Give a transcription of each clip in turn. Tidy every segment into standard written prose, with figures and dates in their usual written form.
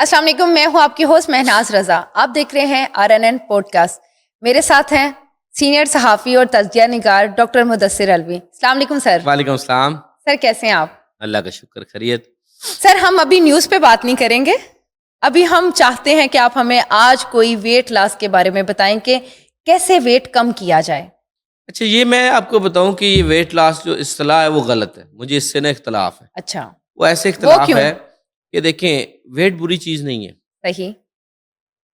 السلام علیکم، میں ہوں آپ کی ہوسٹ مہناز رضا. آپ دیکھ رہے ہیں RNN پوڈکاسٹ. میرے ساتھ ہیں سینئر صحافی اور تجزیہ نگار ڈاکٹر مدثر الوی. السلام علیکم سر. وعلیکم السلام. سر کیسے ہیں آپ؟ اللہ کا شکر، خیریت. سر ہم ابھی نیوز پہ بات نہیں کریں گے. ابھی ہم چاہتے ہیں کہ آپ ہمیں آج کوئی ویٹ لاس کے بارے میں بتائیں کہ کیسے ویٹ کم کیا جائے. اچھا، یہ میں آپ کو بتاؤں کہ یہ ویٹ لاس جو اصطلاح ہے وہ غلط ہے. مجھے اس سے نا اختلاف ہے. اچھا، وہ ایسے اختلاف ہے کہ دیکھیں ویٹ بری چیز نہیں ہے. صحیح،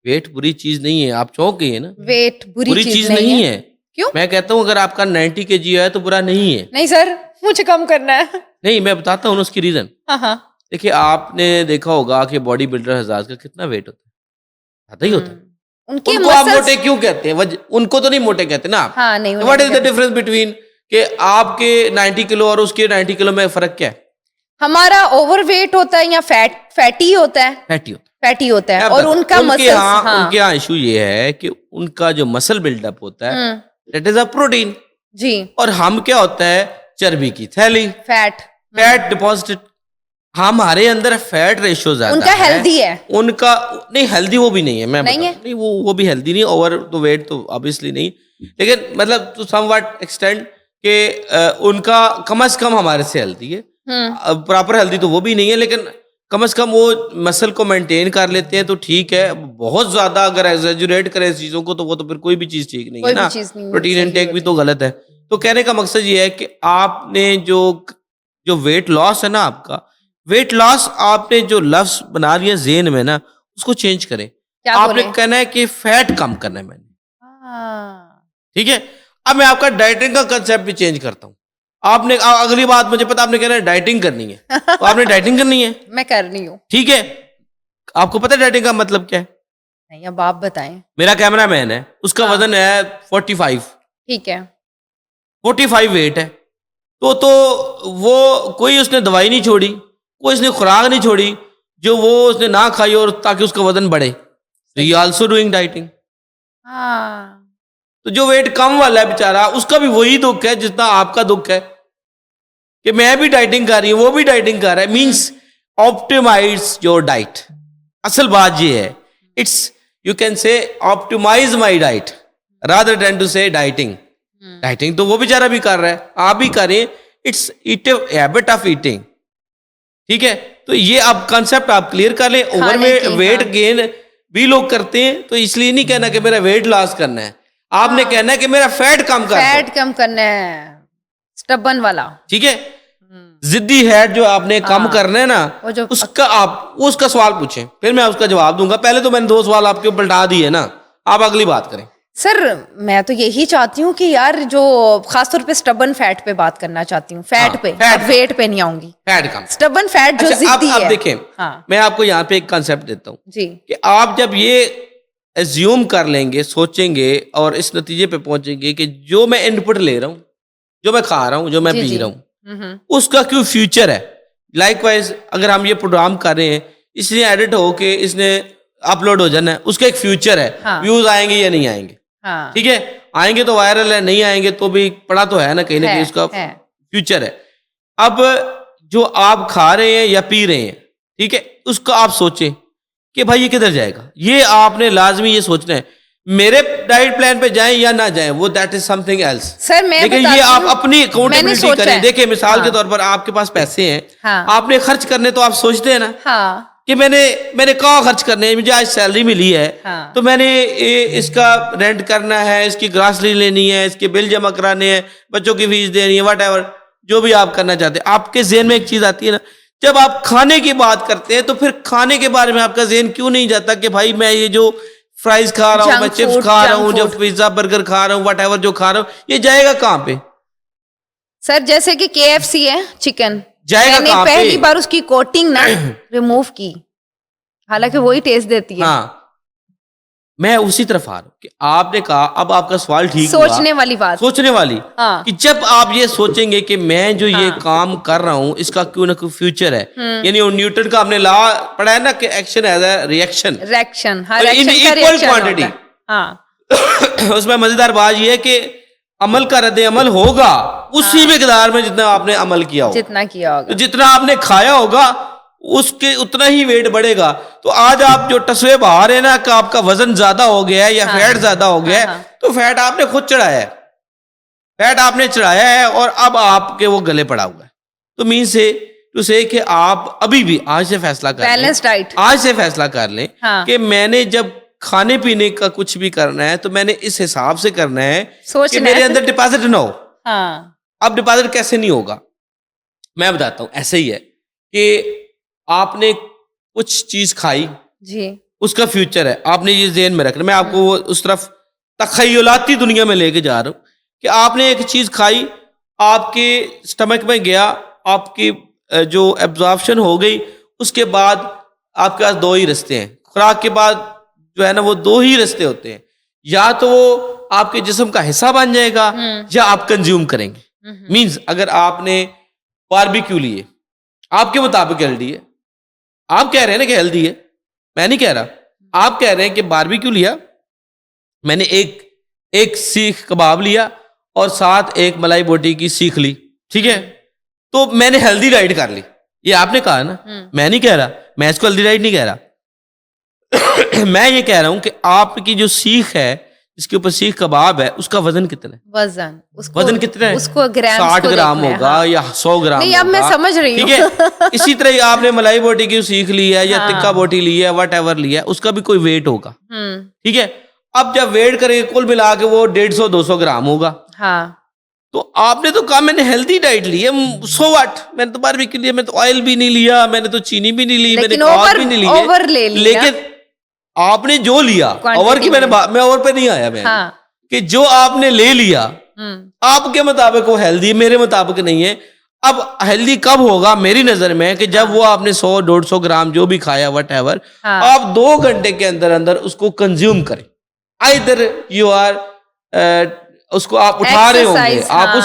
ویٹ بری چیز نہیں ہے. آپ چونک گئی ہیں نا، ویٹ بری چیز نہیں ہے. کیوں؟ میں کہتا ہوں اگر آپ کا 90 kg ہے تو برا نہیں ہے. نہیں سر، مجھے کم کرنا ہے. نہیں، میں بتاتا ہوں اس کی ریزن. ہاں، دیکھیے آپ نے دیکھا ہوگا کہ باڈی بلڈر حضرات کا کتنا ویٹ ہوتا ہے، آتا ہی ہوتا ہے. ان کے کو آپ موٹے کیوں کہتے ہیں؟ ان کو تو نہیں موٹے کہتے نا. ہاں نہیں. What is the difference between کہ آپ کے 90 کلو اور اس کے 90 کلو میں فرق کیا ہے؟ ہمارا اوور ویٹ ہوتا ہے یا فیٹی ہوتا ہے؟ فیٹی ہوتا ہے. اور ان کا مسل، ان کے یہاں ایشو یہ ہے کہ ان کا جو مسل بلڈ اپ ہوتا ہے دیٹ از اے پروٹین جی، اور ہم کیا ہوتا ہے چربی کی تھیلی، فیٹ ڈپازٹ. ہمارے اندر فیٹ ریشو زیادہ ان کا ہیلدی ہے، ان کا نہیں ہیلدی وہ بھی نہیں ہے. میں نہیں ہے، نہیں وہ بھی ہیلدی نہیں. اوور تو ویٹ تو obviously نہیں، لیکن مطلب ٹو سم واٹ ایکسٹینڈ کہ ان کا کم از کم ہمارے سے ہیلدی ہے. پراپر ہیلدی تو وہ بھی نہیں ہے، لیکن کم از کم وہ مسل کو مینٹین کر لیتے ہیں تو ٹھیک ہے. بہت زیادہ اگر ایگزیجریٹ کریں اس چیزوں کو تو وہ تو پھر کوئی بھی چیز ٹھیک نہیں ہے نا. پروٹین انٹیک بھی تو غلط ہے. تو کہنے کا مقصد یہ ہے کہ آپ نے جو ویٹ لاس ہے نا، آپ کا ویٹ لاس آپ نے جو لفظ بنا دیا ذہن میں نا اس کو چینج کریں. آپ نے کہنا ہے کہ فیٹ کم کرنا ہے میں نے. ٹھیک ہے، اب میں آپ کا ڈائٹنگ کا کنسیپٹ بھی چینج کرتا ہوں. آپ نے اگلی بات مجھے پتا آپ نے کہنا ہے ڈائٹنگ کرنی ہے تو آپ نے ڈائٹنگ کرنی ہے. میں کرنی ہوں. ٹھیک ہے، آپ کو پتا ڈائٹنگ کا مطلب کیا ہے؟ نہیں، اب آپ بتائیں. میرا کیمرہ مین ہے، اس کا وزن ہے 45. ٹھیک ہے، 45 ویٹ ہے. تو وہ کوئی اس نے دوائی نہیں چھوڑی، کوئی اس نے خوراک نہیں چھوڑی جو وہ اس نے نہ کھائی اور تاکہ اس کا وزن بڑھے. He also doing dieting. تو جو ویٹ کم والا ہے بیچارہ اس کا بھی وہی دکھ ہے جتنا آپ کا دکھ ہے کہ میں بھی ڈائٹنگ کر رہی ہوں، وہ بھی ڈائٹنگ کر رہا ہے. Means optimize your diet. اصل بات یہ ہے it's you can say optimize my diet rather than to say dieting. Dieting تو وہ بیچارہ بھی کر رہا ہے، آپ بھی کریں. It's habit of eating. ٹھیک ہے، تو یہ اب کنسپٹ آپ کلیئر کر لیں. اوور ویٹ گین بھی لوگ کرتے ہیں تو اس لیے نہیں کہنا کہ میرا ویٹ لاس کرنا ہے، آپ نے کہنا ہے کہ میرا فیٹ کم کرنا ہے. سٹبن والا. ٹھیک ہے، ضدی ہیٹ جو آپ نے کم کرنا ہے نا اس کا سوال پوچھیں، پھر میں اس کا جواب دوں گا. پہلے تو میں نے 2 سوال آپ کے پلٹا دیے نا، آپ اگلی بات کریں. سر میں تو یہی چاہتی ہوں کہ یار جو خاص طور پہ سٹبن فیٹ پہ بات کرنا چاہتی ہوں. فیٹ پہ، ویٹ پہ نہیں آؤں گی. فیٹ کم، سٹبن فیٹ جو ضدی ہے. اب دیکھیں میں آپ کو یہاں پہ ایک کنسپٹ دیتا ہوں جی کہ آپ جب یہ ایزیوم کر لیں گے، سوچیں گے اور اس نتیجے پہ پہنچیں گے کہ جو میں ان پٹ لے رہا ہوں، جو میں کھا رہا ہوں، جو میں پی رہا ہوں، اس کا کیوں فیوچر ہے. لائک وائز اگر ہم یہ پروگرام کر رہے ہیں اس لیے ایڈٹ ہو کہ اس نے اپلوڈ ہو جانا ہے، اس کا ایک فیوچر ہے. ویوز آئیں گے یا نہیں آئیں گے؟ ٹھیک ہے، آئیں گے تو وائرل ہے، نہیں آئیں گے تو بھی پڑا تو ہے نا کہیں نہ کہیں اس کا فیوچر ہے. اب جو آپ کھا رہے ہیں یا پی رہے ہیں، ٹھیک ہے، اس کا آپ سوچیں کہ بھائی یہ کدھر جائے گا. یہ آپ نے لازمی یہ سوچنا ہے میرے ڈائٹ پلان پہ جائیں یا نہ جائیں، وہ that is something else. Sir میں لیکن یہ آپ اپنی اکاؤنٹیبلٹی کریں. دیکھیں مثال کے طور پر آپ کے پاس پیسے ہیں، آپ نے خرچ کرنے تو آپ سوچتے ہیں نا کہ میں نے کہاں خرچ کرنے ہیں. مجھے آج سیلری ملی ہے تو میں نے اس کا رینٹ کرنا ہے، اس کی گراسری لینی ہے، اس کے بل جمع کرانے ہیں، بچوں کی فیس دینی ہے، واٹ ایور جو بھی آپ کرنا چاہتے ہیں. آپ کے ذہن میں ایک چیز آتی ہے نا، جب آپ کھانے کی بات کرتے ہیں تو پھر کھانے کے بارے میں آپ کا ذہن کیوں نہیں جاتا کہ بھائی میں یہ جو فرائز کھا رہا ہوں، میں چپس کھا رہا ہوں، جو پیزا برگر کھا رہا ہوں، واٹ ایور جو کھا رہا ہوں، یہ جائے گا کہاں پہ؟ سر جیسے کہ KFC ہے چکن، جائے گا کہاں پہ؟ پہلی بار اس کی کوٹنگ نا ریموو کی، حالانکہ وہی ٹیسٹ دیتی ہے. میں اسی طرف آ رہا ہوں کہ آپ نے کہا، اب آپ کا سوال ٹھیک ہوا، سوچنے والی بات، سوچنے والی کہ جب آپ یہ سوچیں گے کہ میں جو یہ کام کر رہا ہوں اس کا کیوں نہ کوئی فیوچر ہے. یعنی نیوٹن کا ہم نے لا پڑھا ہے نا کہ action is a reaction in equal quantity. اس میں مزیدار بات یہ ہے کہ عمل کا رد عمل ہوگا اسی مقدار میں جتنا آپ نے عمل کیا ہوگا، جتنا کیا ہوگا، جتنا آپ نے کھایا ہوگا اس کے اتنا ہی ویٹ بڑھے گا. تو آج آپ جو تصویر بہا رہے ہیں نا کہ آپ کا وزن زیادہ ہو گیا ہے یا فیٹ زیادہ ہو گیا ہے, تو فیٹ آپ نے خود چڑھایا ہے, فیٹ آپ نے چڑھایا ہے اور اب آپ کے وہ گلے پڑا ہوا ہے. تو مین سے ٹو سے کہ آپ ابھی بھی آج سے فیصلہ کر لیں, بیلنس ڈائٹ, آج سے فیصلہ کر لیں کہ میں نے جب کھانے پینے کا کچھ بھی کرنا ہے تو میں نے اس حساب سے کرنا ہے کہ میرے اندر ڈپازٹ نہ ہو. اب ڈپازٹ کیسے نہیں ہوگا میں بتاتا ہوں. ایسے ہی ہے کہ آپ نے کچھ چیز کھائی جی, اس کا فیوچر ہے, آپ نے یہ ذہن میں رکھنا. میں آپ کو اس طرف تخیلاتی دنیا میں لے کے جا رہا ہوں کہ آپ نے ایک چیز کھائی, آپ کے اسٹمک میں گیا, آپ کی جو ایبزارپشن ہو گئی, اس کے بعد آپ کے پاس دو ہی رستے ہیں. خوراک کے بعد جو ہے نا وہ دو ہی رستے ہوتے ہیں, یا تو وہ آپ کے جسم کا حصہ بن جائے گا یا آپ کنزیوم کریں گے. مینز اگر آپ نے باربیکیو لیے, آپ کے مطابق ہیلدی ہے, آپ کہہ رہے ہیں نا کہ ہیلدی ہے, میں نہیں کہہ رہا, آپ کہہ رہے ہیں کہ باربیکیو لیا, میں نے ایک سیخ کباب لیا اور ساتھ ایک ملائی بوٹی کی سیخ لی, ٹھیک ہے, تو میں نے ہیلدی ڈائٹ کر لی. یہ آپ نے کہا نا, میں نہیں کہہ رہا, میں اس کو ہیلدی ڈائٹ نہیں کہہ رہا. میں یہ کہہ رہا ہوں کہ آپ کی جو سیخ ہے, جس کے اوپر سیخ کباب ہے, اس کا وزن کتنا ہے, وزن کتنا ہے, 60 گرام ہوگا یا 100 گرام نہیں, اب میں سمجھ رہی ہوں. ٹھیک ہے, اسی طرح آپ نے ملائی بوٹی کی سیخ لی ہے یا ٹکا بوٹی لی ہے, واٹ ایور لیا ہے, اس کا بھی کوئی ویٹ ہوگا, ٹھیک ہے. اب جب ویٹ کریں گے کل ملا کے وہ 150-200 گرام ہوگا. تو آپ نے تو کہا میں نے ہیلدی ڈائٹ لی ہے, سو واٹ, میں نے تو باربیکیو لیا, میں تو آئل بھی نہیں لیا, میں نے تو چینی بھی نہیں لی, میں نے کارب بھی نہیں لیے, لیکن آپ نے جو لیا اوور کی, میں اوور پہ نہیں آیا, میں کہ جو آپ نے لے لیا آپ کے مطابق وہ ہیلدی, میرے مطابق نہیں ہے. اب ہیلدی کب ہوگا میری نظر میں کہ جب وہ آپ نے 100-150 گرام جو بھی کھایا وٹ ایور, آپ 2 گھنٹے کے اندر اندر اس کو کنزیوم کریں. ادھر یو آر اس کو آپ اٹھا رہے ہوں گے, آپ اس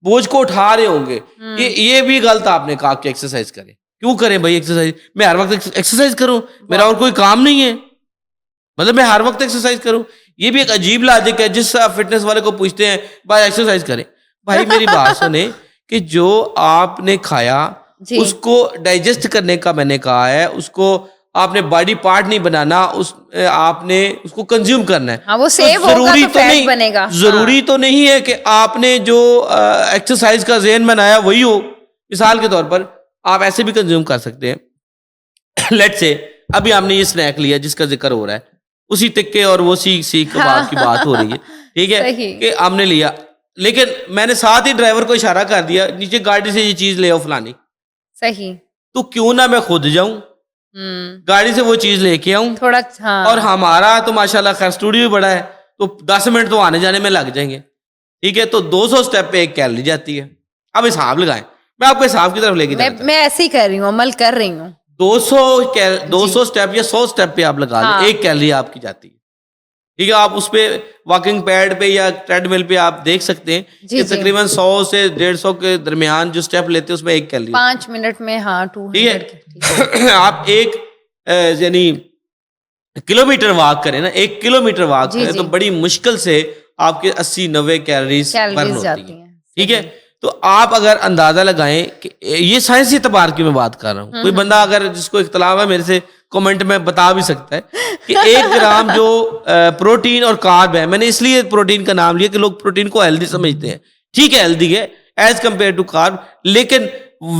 بوجھ کو اٹھا رہے ہوں گے. یہ بھی غلط آپ نے کہا کہ ایکسرسائز کریں. کیوں کریں بھائی ایکسرسائز, میں ہر وقت ایکسرسائز کروں, میرا اور کوئی کام نہیں ہے, مطلب میں ہر وقت ایکسرسائز کروں. یہ بھی ایک عجیب لاجک ہے. جس فٹنس والے کو پوچھتے ہیں بھائی ایکسرسائز کریں, بھائی میری بات سنیں کہ جو آپ نے کھایا اس کو ڈائجسٹ کرنے کا میں نے کہا ہے, اس کو آپ نے باڈی پارٹ نہیں بنانا, آپ نے اس کو کنزیوم کرنا ہے. وہ سیو ہوگا تو فیٹ بنے گا. ضروری تو نہیں ہے کہ آپ نے جو ایکسرسائز کا ذہن بنایا وہی ہو. مثال کے طور پر آپ ایسے بھی کنزیوم کر سکتے ہیں. لیٹ سے ابھی ہم نے یہ اسنیک لیا جس کا ذکر ہو رہا ہے, اسی تکے اور وہ سیخ کباب کی بات ہو رہی ہے, ٹھیک ہے, کہ ہم نے لیا, لیکن میں نے ساتھ ہی ڈرائیور کو اشارہ کر دیا نیچے گاڑی سے یہ چیز لے آؤ فلانی, صحیح, تو کیوں نہ میں خود جاؤں گاڑی سے وہ چیز لے کے آؤں تھوڑا. اور ہمارا تو ماشاءاللہ خیر اسٹوڈیو بھی بڑا ہے, تو 10 منٹ تو آنے جانے میں لگ جائیں گے, ٹھیک ہے. تو 200 سٹیپ پہ 1 کیلری جاتی ہے. اب حساب لگائیں, میں آپ کو حساب کی طرف لے کے جاتا ہوں. میں ایسے ہی کر رہی ہوں, عمل کر رہی ہوں. 200 سٹیپ یا 100 سٹیپ پہ آپ لگا لیں, 1 کیلری آپ کی جاتی ہے, ٹھیک ہے. آپ اس پہ واکنگ پیڈ پہ یا ٹریڈ مل پہ آپ دیکھ سکتے ہیں کہ تقریباً 100 سے 150 کے درمیان جو سٹیپ لیتے ہیں اس میں 1 کیلری 5 منٹ میں. 200 آپ ایک یعنی کلومیٹر واک کریں نا, 1 کلومیٹر واک کریں تو بڑی مشکل سے آپ کے 80-90 کیلریز برن ہوتی ہیں, ٹھیک ہے. تو آپ اگر اندازہ لگائیں کہ یہ سائنسی اعتبار کی میں بات کر رہا ہوں, کوئی بندہ اگر جس کو اختلاف ہے میرے سے کمنٹ میں بتا بھی سکتا ہے کہ 1 گرام جو پروٹین اور کارب ہے, میں نے اس لیے پروٹین کا نام لیا کہ لوگ پروٹین کو ہیلدی سمجھتے ہیں, ٹھیک ہے ہیلدی ہے ایز کمپیئر ٹو کارب, لیکن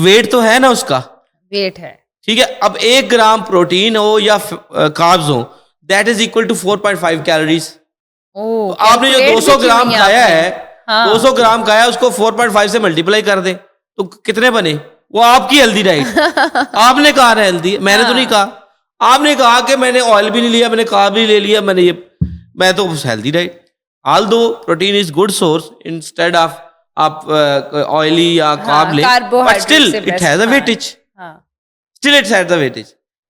ویٹ تو ہے نا اس کا, ویٹ ہے, ٹھیک ہے. اب 1 گرام پروٹین ہو یا کاربز ہو that is equal to 4.5 calories. آپ نے جو 200 گرام کھایا ہے 200 گرام کھایا اس کو 4.5 سے ملٹیپلائی کر دیں تو کتنے بنے, وہ آپ کی ہیلدی ڈائٹ. آپ نے کہا نا ہیلدی, میں نے تو نہیں کہا. آپ نے کہا کہ میں نے آئل بھی نہیں لیا, میں نے کارب بھی لے لیا, میں تو healthy diet. Although protein is good source instead of آپ آئلی یا کارب لیں, but still it has a weightage, still it has a weightage.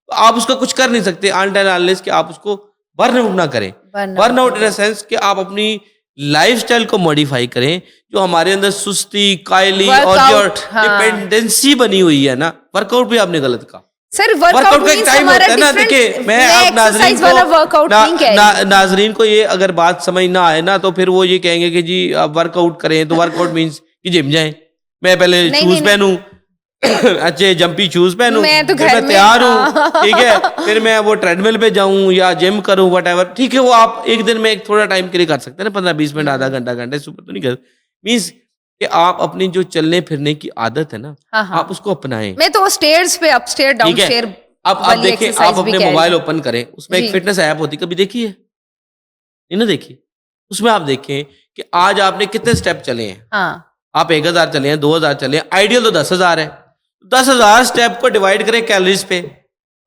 آپ اس کا کچھ کر نہیں سکتے انٹل انلیس کہ آپ اس کو برن آؤٹ نہ کریں. Burn out in a sense کہ آپ اپنی لائف سٹائل کو موڈیفائی کریں. جو ہمارے اندر سستی, قائلی اور جو ڈپینڈنسی بنی ہوئی ہے نا, ورک آؤٹ بھی آپ نے غلط کہا. سر ورک آؤٹ کا ایک ٹائم ہوتا ہے نا. دیکھیے میں آپ ناظرین کو یہ اگر بات سمجھ نہ آئے نا تو پھر وہ یہ کہیں گے کہ جی آپ ورک آؤٹ کریں, تو ورک آؤٹ مینس کہ جم جائیں, میں پہلے شوز پہنوں, اچھے جمپی شوز پہنوں, میں تو پھر گھر میں میں تیار ہوں, ٹھیک ہے, پھر میں وہ ٹریڈ مل پہ جاؤں یا جم کروں وٹ ایور, ٹھیک ہے, وہ آپ ایک دن میں ایک تھوڑا ٹائم کے لیے کر سکتے ہیں نا, 15-20 منٹ, آدھا گھنٹہ, گھنٹے سے اوپر تو نہیں کر, مینس کہ آپ اپنی جو چلنے پھرنے کی عادت ہے نا, آپ اس کو اپنائیں. میں تو اسٹیئرز پہ اپ اسٹیئر ڈاؤن ٹھیک ہے, اسٹیئر اب آپ دیکھیں, آپ اپنے موبائل اوپن کریں, اس میں ایک فٹنس ایپ ہوتی, کبھی دیکھی ہے نہیں نا دیکھی, اس میں آپ دیکھیں کہ آج آپ نے کتنے اسٹیپ چلے ہیں. آپ 1000 چلے ہیں, 2000 چلے ہیں, آئیڈیل تو 10,000 ہے. 10,000 اسٹیپ کو ڈیوائڈ کریں کیلریز پہ,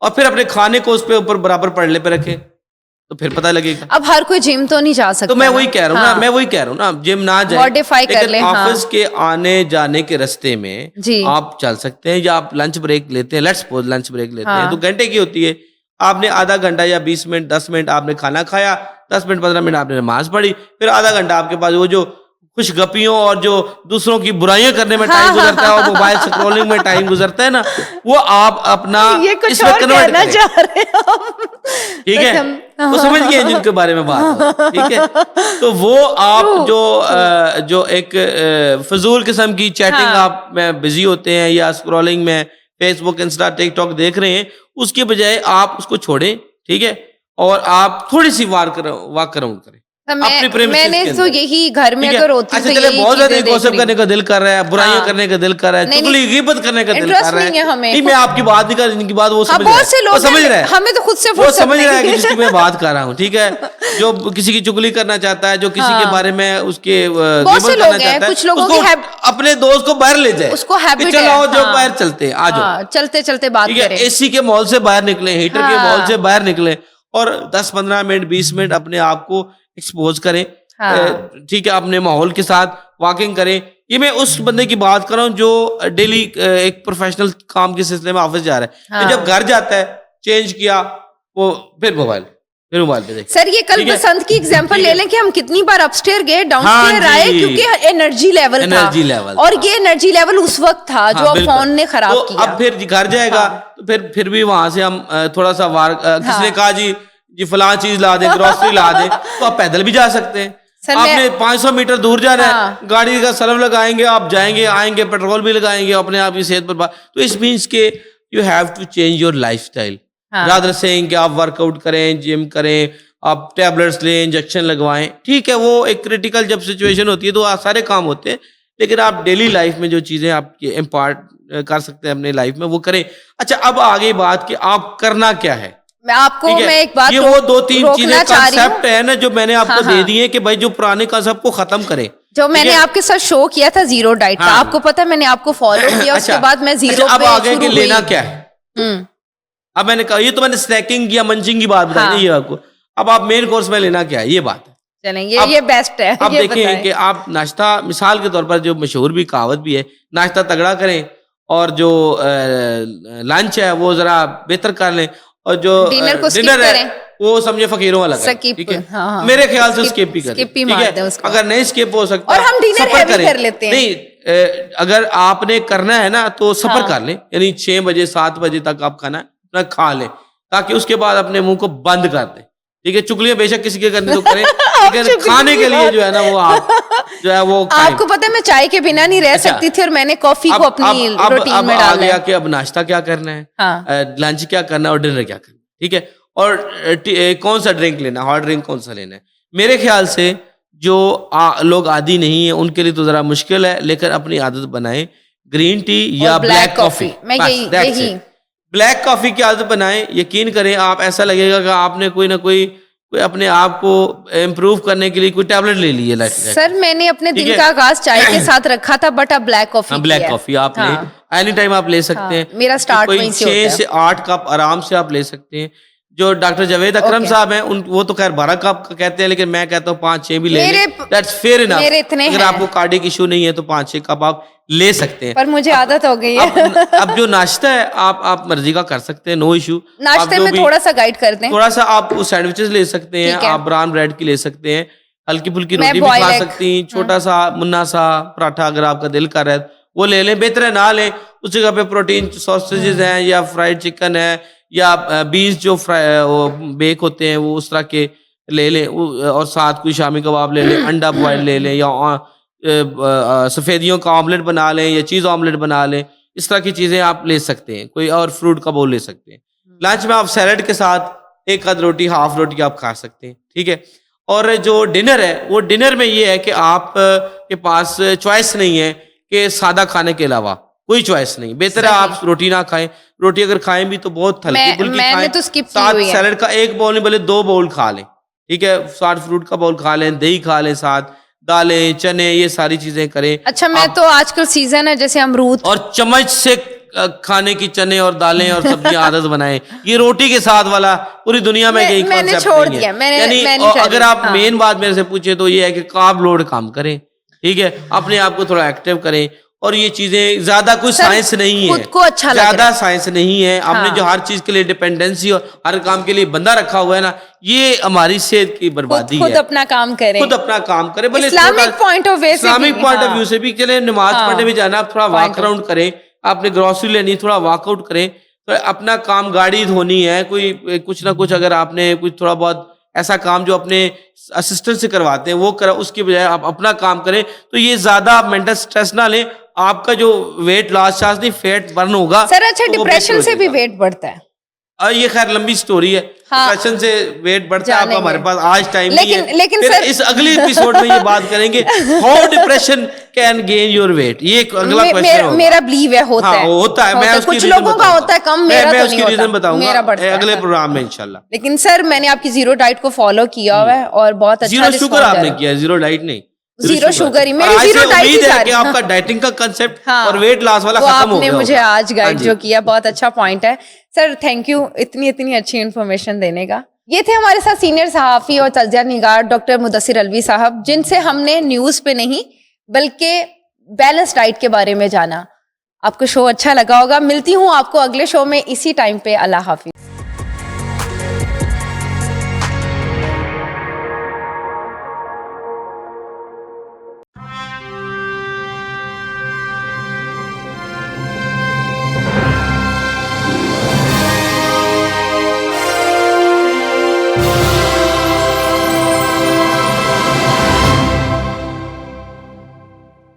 اور پھر اپنے کھانے کو اس پہ اوپر برابر پڑھنے پہ رکھیں, تو پھر پتہ لگے گا. اب ہر کوئی جم تو نہیں جا سکتا, تو میں وہی کہہ رہا ہوں نا, جم نہ جائیں, ماڈیفائی کر لیں. آفس کے آنے جانے کے رستے میں آپ چل سکتے ہیں, یا آپ لنچ بریک لیتے ہیں, لیٹس سپوز لنچ بریک لیتے ہیں, تو گھنٹے کی ہوتی ہے, آپ نے آدھا گھنٹہ یا 20 منٹ 10 منٹ آپ نے کھانا کھایا, 10 منٹ 15 منٹ آپ نے نماز پڑھی, پھر آدھا گھنٹہ آپ کے پاس وہ جو خوش گپیوں اور جو دوسروں کی برائیاں کرنے میں ٹائم گزرتا ہے, اور موبائل سکرولنگ میں ٹائم گزرتا ہے نا, وہ آپ اپنا اس میں کنورٹ کریں. ٹھیک ہے, وہ سمجھ گئے جن کے بارے میں بات ہو, ٹھیک ہے, تو وہ آپ جو ایک فضول قسم کی چیٹنگ آپ میں بزی ہوتے ہیں, یا اسکرولنگ میں فیس بک, انسٹا, ٹک ٹاک دیکھ رہے ہیں, اس کے بجائے آپ اس کو چھوڑیں, ٹھیک ہے, اور آپ تھوڑی سی واک اراؤنڈ کریں. میں نے تو یہی گھر میں اگر ہوتی اچھا چلے, بہت زیادہ گوسپ کرنے کا دل کر رہا ہے, برائیاں کرنے کا دل کر رہا ہے, چگلی غیبت کرنے کا دل کر رہا ہے, نہیں میں آپ کی بات نہیں کر رہا, جن کی بات وہ سمجھ رہا ہے, ہمیں تو خود سے وہ سمجھ رہا ہے کہ جس کی میں بات کر رہا ہوں, ٹھیک ہے, جو کسی کی چگلی کرنا چاہتا ہے, جو کسی کے بارے میں اس کے غیبت کرنا چاہتا ہے, اس کو اپنے دوست کو باہر لے جائے, اس کو ہیبٹ ہے, چلو جو باہر چلتے ہیں, آ جاؤ, چلتے چلتے بات کریں, اے سی کے مال سے باہر نکلیں, ہیٹر کے مال سے باہر نکلیں, اور 10-15 منٹ 20 منٹ اپنے آپ کو ایکسپوز کریں, ٹھیک ہے, اپنے ماحول کے ساتھ واکنگ کریں. یہ میں اس بندے کی بات کر رہا ہوں جو ڈیلی ایک پروفیشنل کام کے سلسلے میں آفس جا رہا ہے, جب گھر جاتا ہے چینج کیا, وہ پھر موبائل پہ دیکھ. سر یہ کل بسنت کی ایگزامپل لے لیں کہ ہم کتنی بار اپ اسٹیئر گئے, ڈاؤن اسٹیئر آئے, کیونکہ انرجی لیول تھا, اور یہ انرجی لیول اس وقت تھا جو اب فون نے خراب کیا. اب پھر گھر جائے گا تو پھر بھی وہاں سے ہم تھوڑا سا کسی نے کہا جی فلاں چیز لا دیں, گروسری لا دیں, تو آپ پیدل بھی جا سکتے ہیں. آپ نے 500 میٹر دور جانا ہے, گاڑی کا سلف لگائیں گے, آپ جائیں گے آئیں گے, پیٹرول بھی لگائیں گے, اپنے آپ کی صحت پر تو اس مینس کہ you have to change your lifestyle, rather seeing کہ آپ ورک آؤٹ کریں, جم کریں, آپ ٹیبلٹس لیں, انجیکشن لگوائیں, ٹھیک ہے, وہ ایک کریٹیکل جب سچویشن ہوتی ہے تو سارے کام ہوتے ہیں, لیکن آپ ڈیلی لائف میں جو چیزیں آپ کی امپارٹ کر سکتے ہیں اپنے لائف میں وہ کریں. اچھا اب آگے بات کہ آپ کرنا کیا ہے. میں آپ کو میں ایک بات یہ وہ 2-3 چیزیں کانسیپٹ ہے نا جو میں نے آپ کو دے دی ہیں کہ بھائی جو پرانے کانسیپٹ کو ختم کریں. جو میں نے آپ کے ساتھ شو کیا تھا زیرو ڈائٹ کا, آپ کو پتا ہے میں نے آپ کو فالو کیا, اس کے بعد میں زیرو اب آگے کہ لینا کیا ہے. اب میں نے کہا یہ تو میں نے اسنیکنگ یا منچنگ کی بات بتائی یہ آپ کو, اب آپ مین کورس میں لینا کیا ہے یہ بات ہے. چلیں یہ بیسٹ ہے. اب دیکھیں کہ آپ ناشتہ مثال کے طور پر جو مشہور بھی کہاوت بھی ہے, ناشتہ تگڑا کریں اور جو لنچ ہے وہ ذرا بہتر کر لیں, اور جو ڈنر ہے وہ سمجھے فقیروں والا کریں, ٹھیک ہے, میرے خیال سے اسکپ ہی کریں, ٹھیک ہے, اگر نہیں اسکپ ہو سکتا اور ہم ڈنر ہیوی کر لیتے ہیں. نہیں, اگر آپ نے کرنا ہے نا تو سفر کر لیں, یعنی 6 بجے 7 بجے تک آپ کھانا کھا لیں, تاکہ اس کے بعد اپنے منہ کو بند کر دیں, ٹھیک ہے. چگلیاں بے شک کسی کے کرنے تو کریں, لیکن کھانے کے لیے جو ہے نا وہ آپ جو ہے وہ آپ کو پتا ہے میں چائے کے بنا نہیں رہ سکتی تھی, اور میں نے کافی کو اپنی روٹین میں ڈال دیا کہ اب ناشتہ کیا کرنا ہے, لنچ کیا کرنا ہے, اور ڈنر کیا کرنا ہے, ٹھیک ہے, اور کون سا ڈرنک لینا ہے, ہارڈ ڈرنک کون سا لینا ہے. میرے خیال سے جو لوگ عادی نہیں ہیں ان کے لیے تو ذرا مشکل ہے, لیکن اپنی عادت بنائیں, گرین ٹی یا بلیک کافی. بلیک کافی کی عادت بنائیں, یقین کریں آپ ایسا لگے گا کہ آپ نے کوئی نہ کوئی اپنے آپ کو امپروو کرنے کے لیے کوئی ٹیبلٹ لے لی ہے. سر میں نے اپنے دن کا آغاز چائے کے ساتھ رکھا تھا, بٹ اب بلیک کافی. بلیک کافی آپ لیں, اینی ٹائم آپ لے سکتے ہیں, میرا سٹارٹ وہیں سے ہوتا ہے. 6 سے 8 کپ آرام سے آپ لے سکتے ہیں. جو ڈاکٹر جاوید اکرم صاحب ہیں وہ تو خیر 12 کپ کہتے ہیں, لیکن میں کہتا ہوں 5-6 بھی لے لیں, دیٹس فیئر انف. اگر آپ کو کارڈک ایشو نہیں ہے تو 5-6 کپ آپ لے سکتے ہیں, پر مجھے عادت ہو گئی ہے. اب جو ناشتہ ہے آپ مرضی کا کر سکتے ہیں, نو ایشو. ناشتے میں تھوڑا سا گائیڈ کر دیں, تھوڑا سا آپ سینڈوچز لے سکتے ہیں, آپ براؤن بریڈ کی لے سکتے ہیں, ہلکی پھلکی روٹی بھی کھا سکتی ہیں, چھوٹا سا منا سا پراٹھا اگر آپ کا دل کر رہا ہے وہ لے لیں, بہتر ہے نہ لیں. اس جگہ پہ پروٹین سوسیجز ہیں یا فرائیڈ چکن ہے یا بیس جو بیک ہوتے ہیں وہ اس طرح کے لے لیں, اور ساتھ کوئی شامی کباب لے لیں, انڈا بوائل لے لیں, یا سفیدیوں کا آملیٹ بنا لیں, یا چیز آملیٹ بنا لیں, اس طرح کی چیزیں آپ لے سکتے ہیں, کوئی اور فروٹ کا باؤل لے سکتے ہیں. لنچ میں آپ سیلڈ کے ساتھ ایک آدھ روٹی, ہاف روٹی آپ کھا سکتے ہیں, ٹھیک ہے. اور جو ڈنر ہے وہ ڈنر میں یہ ہے کہ آپ کے پاس چوائس نہیں ہے کہ سادہ کھانے کے علاوہ کوئی چوائس نہیں. بہتر ہے آپ روٹی نہ کھائیں, روٹی اگر کھائیں بھی تو بہت ہلکی پھلکی کھائیں, ساتھ سیلڈ کا ایک باؤل نہیں بلے 2 باؤل کھا لیں, ٹھیک ہے. ساتھ فروٹ کا باؤل کھا لیں, دہی کھا لیں, ساتھ دالیں, چنے, یہ ساری چیزیں کریں. اچھا, میں تو آج کل سیزن ہے جیسے امرود, اور چمچ سے کھانے کی چنے اور دالیں اور سبزیاں عادت بنائیں. یہ روٹی کے ساتھ والا پوری دنیا میں کہیں کانسیپٹ نہیں ہے. یعنی اگر آپ مین بات میرے سے پوچھیں تو یہ ہے کہ کارب لوڈ کام کریں, ٹھیک ہے. اپنے آپ کو تھوڑا ایکٹیو کریں. اور یہ چیزیں زیادہ کوئی سائنس نہیں ہے, خود کو اچھا لگ زیادہ سائنس نہیں ہے. ہم نے جو ہر چیز کے لیے ڈیپینڈنسی اور ہر کام کے لیے بندہ رکھا ہوا ہے نا, یہ ہماری صحت کی بربادی ہے. خود اپنا کام کریں, خود اپنا کام کریں. بھلے اسلامک پوائنٹ آف ویو سے بھی چلیں, نماز پڑھنے بھی جانا, آپ تھوڑا واک اراؤنڈ کریں. آپ نے گروسری لینی, تھوڑا واک آؤٹ کریں. تو اپنا کام, گاڑی دھونی ہے, کوئی کچھ نہ کچھ, اگر آپ نے کچھ تھوڑا بہت ایسا کام جو اپنے اسسٹنٹ سے کرواتے ہیں وہ کرا, اس کی بجائے آپ اپنا کام کریں. تو یہ زیادہ آپ مینٹل سٹریس نہ لیں. آپ کا جو ویٹ لاس چانس نہیں, فیٹ برن ہوگا. سر اچھا, ڈپریشن سے بھی ویٹ بڑھتا ہے؟ یہ خیر لمبی سٹوری ہے. ڈپریشن سے ویٹ بڑھتا ہے آپ کا, ہمارے پاس آج ٹائم نہیں ہے. لیکن پھر اس اگلی ایپیسوڈ میں یہ بات کریں گے, how depression can gain your weight. یہ ایک اگلا کوسچن ہوگا. میرا بلیو ہے ہوتا ہے, میں کچھ لوگوں کا ہوتا ہے کم, میرا تو نہیں ہوتا. ریزن بتاؤں گا اگلے پروگرام میں انشاءاللہ. لیکن سر میں نے آپ کی زیرو ڈائٹ کو فالو کیا ہوا ہے اور بہت اچھا. زیرو شوگر آپ نے کیا, زیرو ڈائٹ نہیں, زیرو شوگر ہی میری زیرو ڈائٹ ہی ہے کہ آپ کا ڈائٹنگ کا کنسپٹ اور ویٹ لاس والا ختم ہو گیا. آپ نے مجھے آج گائیڈ جو کیا بہت اچھا پوائنٹ ہے سر, تھینک یو اتنی اچھی انفارمیشن دینے کا. یہ تھے ہمارے ساتھ سینئر صحافی اور تجزیہ نگار ڈاکٹر مدثر الوی صاحب, جن سے ہم نے نیوز پہ نہیں بلکہ بیلنس ڈائٹ کے بارے میں جانا. آپ کو شو اچھا لگا ہوگا. ملتی ہوں آپ کو اگلے شو میں اسی ٹائم پہ. اللہ حافظ.